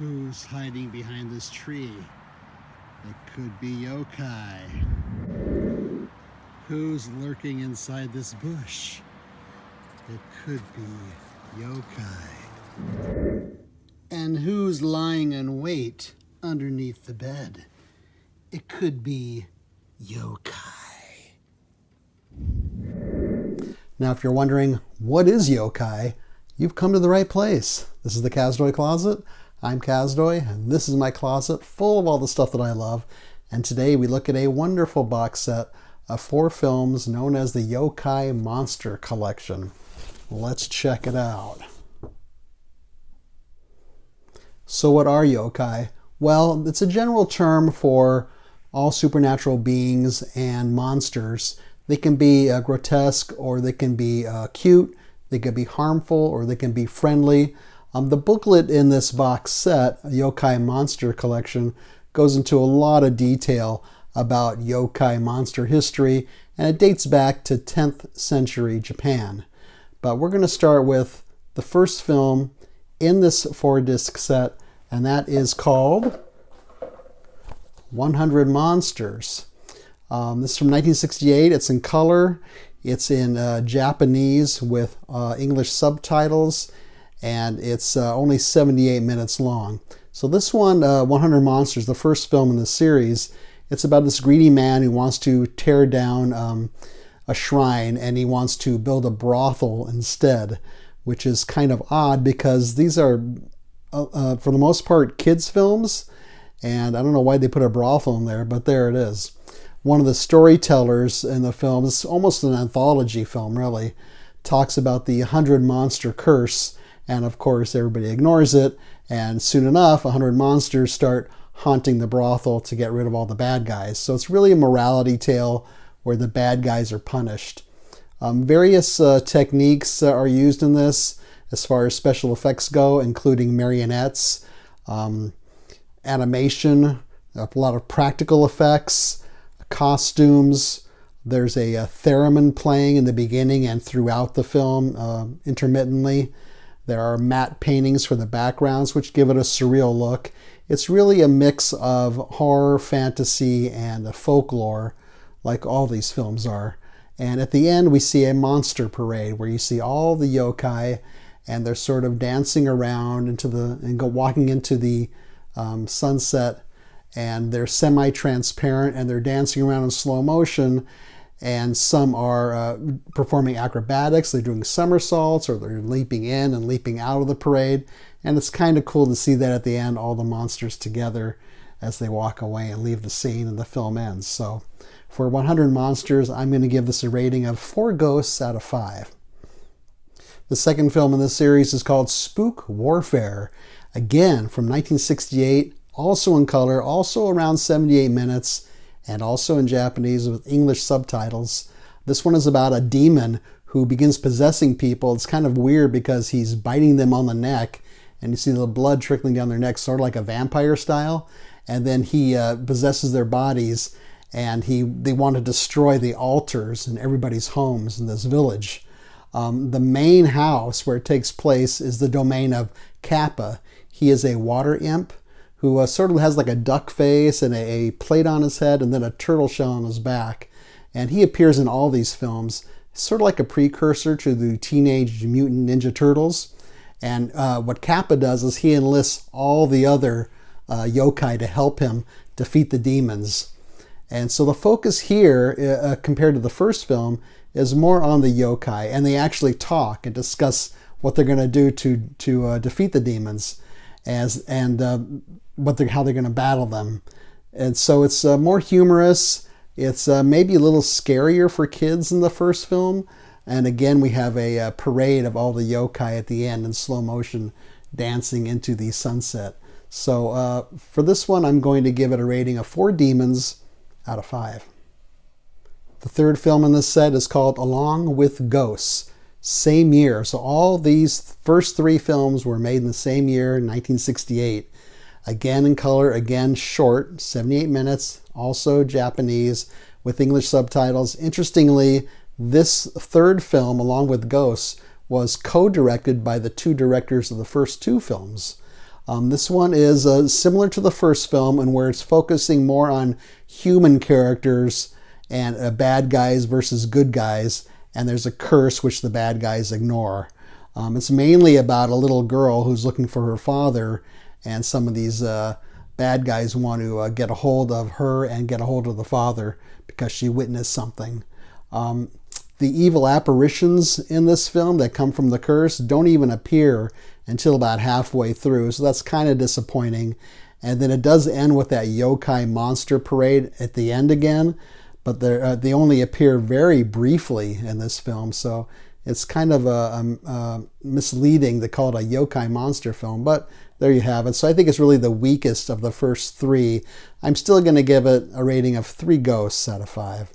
Who's hiding behind this tree? It could be yokai. Who's lurking inside this bush? It could be yokai. And who's lying in wait underneath the bed? It could be yokai. Now, if you're wondering, what is yokai? You've come to the right place. This is the Kazdoy Closet. I'm Kazdoy, and this is my closet full of all the stuff that I love. And today we look at a wonderful box set of 4 films known as the Yokai Monster Collection. Let's check it out. So what are yokai? Well, it's a general term for all supernatural beings and monsters. They can be grotesque, or they can be cute, they can be harmful, or they can be friendly. The booklet in this box set, Yokai Monster Collection, goes into a lot of detail about yokai monster history, and it dates back to 10th century Japan. But we're going to start with the first film in this 4-disc set, and that is called 100 Monsters. This is from 1968. It's in color. It's in Japanese with English subtitles, and it's only 78 minutes long. So this one, 100 Monsters, the first film in the series, it's about this greedy man who wants to tear down a shrine, and he wants to build a brothel instead, which is kind of odd because these are, for the most part, kids' films, and I don't know why they put a brothel in there, but there it is. One of the storytellers in the film, it's almost an anthology film really, talks about the 100 monster curse, and of course everybody ignores it, and soon enough 100 monsters start haunting the brothel to get rid of all the bad guys. So it's really a morality tale where the bad guys are punished. Various techniques are used in this as far as special effects go, including marionettes, animation, a lot of practical effects, costumes. There's a theremin playing in the beginning and throughout the film intermittently. There are matte paintings for the backgrounds, which give it a surreal look. It's really a mix of horror, fantasy, and folklore, like all these films are. And at the end, we see a monster parade where you see all the yokai, and they're sort of dancing around walking into the sunset, and they're semi-transparent, and they're dancing around in slow motion. And some are performing acrobatics. They're doing somersaults, or they're leaping in and leaping out of the parade. And it's kind of cool to see that at the end, all the monsters together as they walk away and leave the scene and the film ends. So for 100 Monsters, I'm going to give this a rating of 4 ghosts out of 5. The second film in this series is called Spook Warfare. Again, from 1968, also in color, also around 78 minutes, and also in Japanese with English subtitles. This one is about a demon who begins possessing people. It's kind of weird because he's biting them on the neck, and you see the blood trickling down their neck, sort of like a vampire style. And then he possesses their bodies, and they want to destroy the altars in everybody's homes in this village. The main house where it takes place is the domain of Kappa. He is a water imp who sort of has like a duck face and a plate on his head and then a turtle shell on his back. And he appears in all these films, sort of like a precursor to the Teenage Mutant Ninja Turtles. And what Kappa does is he enlists all the other yokai to help him defeat the demons. And so the focus here, compared to the first film, is more on the yokai. And they actually talk and discuss what they're going to do to defeat the demons, how they're going to battle them. And so it's more humorous. It's maybe a little scarier for kids than the first film. And again, we have a parade of all the yokai at the end in slow motion dancing into the sunset. So for this one, I'm going to give it a rating of 4 demons out of 5. The third film in this set is called Along with Ghosts. Same year. So all these first 3 films were made in the same year, 1968. Again in color, again short, 78 minutes, also Japanese with English subtitles. Interestingly, this third film, Along with Ghosts, was co-directed by the 2 directors of the first 2 films. This one is similar to the first film, and where it's focusing more on human characters and bad guys versus good guys, and there's a curse which the bad guys ignore. It's mainly about a little girl who's looking for her father, and some of these bad guys want to get a hold of her and get a hold of the father because she witnessed something. The evil apparitions in this film that come from the curse don't even appear until about halfway through, so that's kind of disappointing. And then it does end with that yokai monster parade at the end again, but they only appear very briefly in this film, so it's kind of misleading to call it a yokai monster film, but there you have it. So I think it's really the weakest of the first three. I'm still going to give it a rating of 3 ghosts out of 5.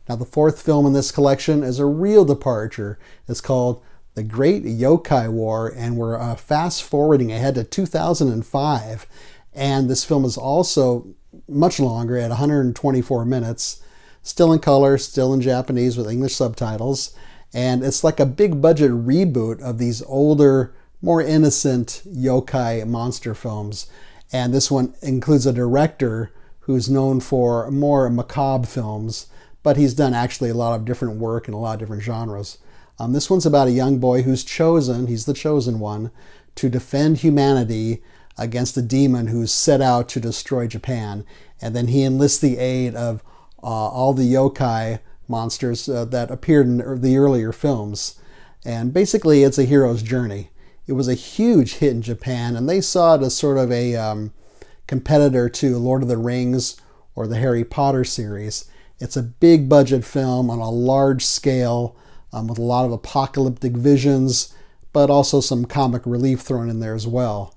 Now the fourth film in this collection is a real departure. It's called The Great Yokai War, and we're fast forwarding ahead to 2005. And this film is also much longer at 124 minutes, still in color, still in Japanese with English subtitles. And it's like a big budget reboot of these older, more innocent yokai monster films. And this one includes a director who's known for more macabre films, but he's done actually a lot of different work in a lot of different genres. This one's about a young boy who's chosen, he's the chosen one, to defend humanity against a demon who's set out to destroy Japan. And then he enlists the aid of all the yokai monsters that appeared in the earlier films. And basically it's a hero's journey. It was a huge hit in Japan, and they saw it as sort of a competitor to Lord of the Rings or the Harry Potter series. It's a big budget film on a large scale with a lot of apocalyptic visions, but also some comic relief thrown in there as well.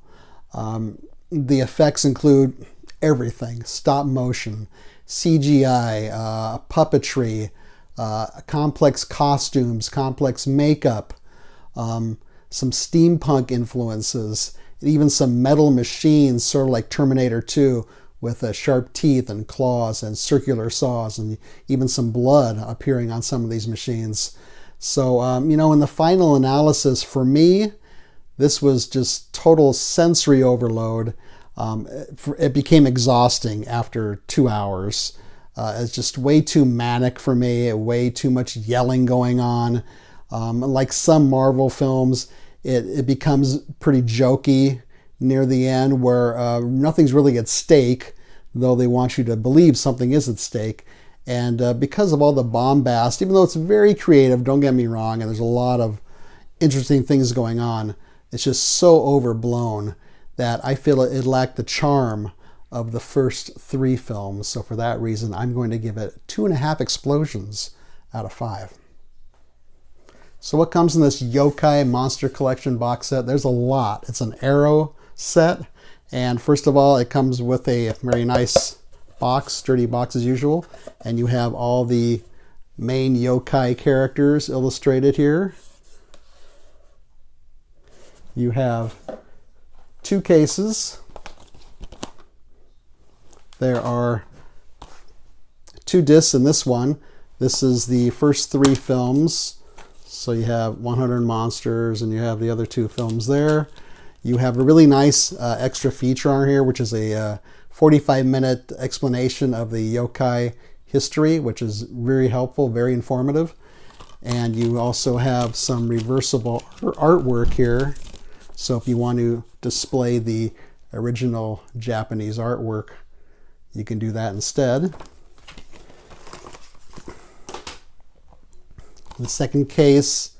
The effects include everything: stop motion, CGI, puppetry, complex costumes, complex makeup, some steampunk influences, and even some metal machines, sort of like Terminator 2, with sharp teeth and claws and circular saws, and even some blood appearing on some of these machines. So, in the final analysis, for me, this was just total sensory overload. It became exhausting after 2 hours. It's just way too manic for me, way too much yelling going on. Like some Marvel films, it becomes pretty jokey near the end, where nothing's really at stake, though they want you to believe something is at stake. And because of all the bombast, even though it's very creative, don't get me wrong, and there's a lot of interesting things going on, it's just so overblown that I feel it lacked the charm of the first 3 films. So for that reason, I'm going to give it 2.5 explosions out of 5. So what comes in this Yokai Monster Collection box set? There's a lot. It's an Arrow set. And first of all, it comes with a very nice box, sturdy box as usual. And you have all the main yokai characters illustrated here. You have 2 cases. There are 2 discs in this one. This is the first 3 films. So you have 100 Monsters, and you have the other 2 films there. You have a really nice extra feature on here, which is a 45-minute explanation of the yokai history, which is very helpful, very informative. And you also have some reversible artwork here. So if you want to display the original Japanese artwork, you can do that instead. The second case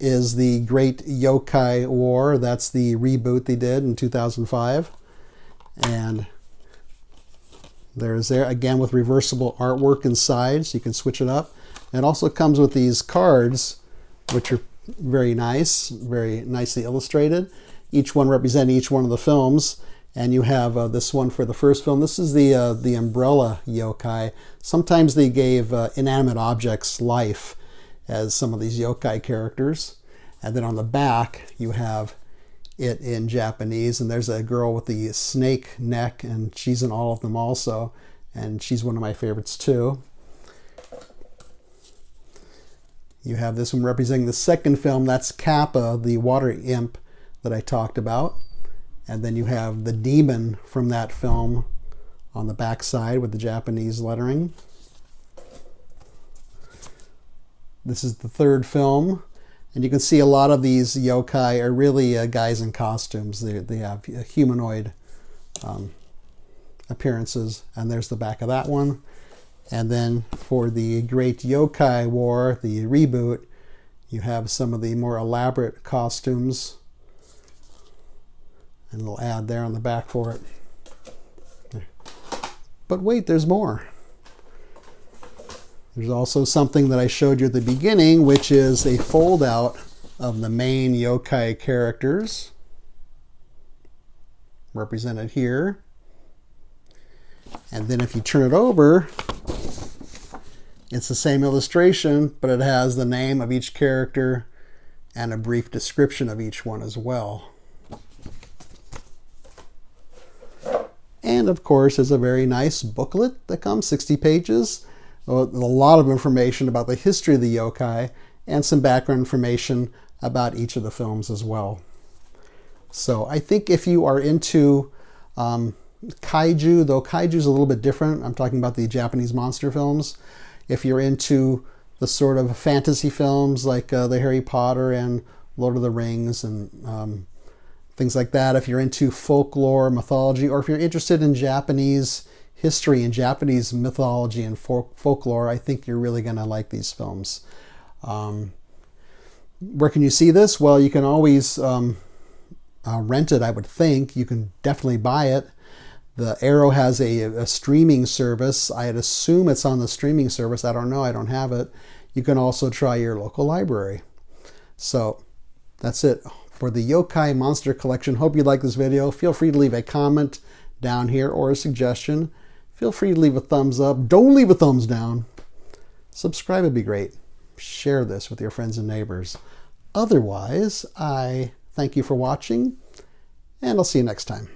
is the Great Yokai War. That's the reboot they did in 2005. And there's there again with reversible artwork inside, so you can switch it up. It also comes with these cards, which are very nice, very nicely illustrated. Each one representing each one of the films. And you have this one for the first film. This is the umbrella yokai. Sometimes they gave inanimate objects life as some of these yokai characters. And then on the back, you have it in Japanese. And there's a girl with the snake neck, and she's in all of them also. And she's one of my favorites too. You have this one representing the second film. That's Kappa, the water imp that I talked about. And then you have the demon from that film on the back side with the Japanese lettering. This is the third film. And you can see a lot of these yokai are really guys in costumes. They have humanoid appearances. And there's the back of that one. And then for the Great Yokai War, the reboot, you have some of the more elaborate costumes. And a little ad there on the back for it. But wait, there's more. There's also something that I showed you at the beginning, which is a fold out of the main yokai characters, represented here. And then if you turn it over, it's the same illustration, but it has the name of each character and a brief description of each one as well. And of course, there's a very nice booklet that comes, 60 pages. A lot of information about the history of the yokai and some background information about each of the films as well. So I think if you are into kaiju, though kaiju is a little bit different, I'm talking about the Japanese monster films. If you're into the sort of fantasy films like the Harry Potter and Lord of the Rings and things like that, if you're into folklore, mythology, or if you're interested in Japanese history and Japanese mythology and folklore, I think you're really going to like these films. Where can you see this? Well, you can always rent it, I would think. You can definitely buy it. The Arrow has a streaming service. I'd assume it's on the streaming service. I don't know. I don't have it. You can also try your local library. So that's it for the Yokai Monster Collection. Hope you like this video. Feel free to leave a comment down here or a suggestion. Feel free to leave a thumbs up. Don't leave a thumbs down. Subscribe would be great. Share this with your friends and neighbors. Otherwise, I thank you for watching, and I'll see you next time.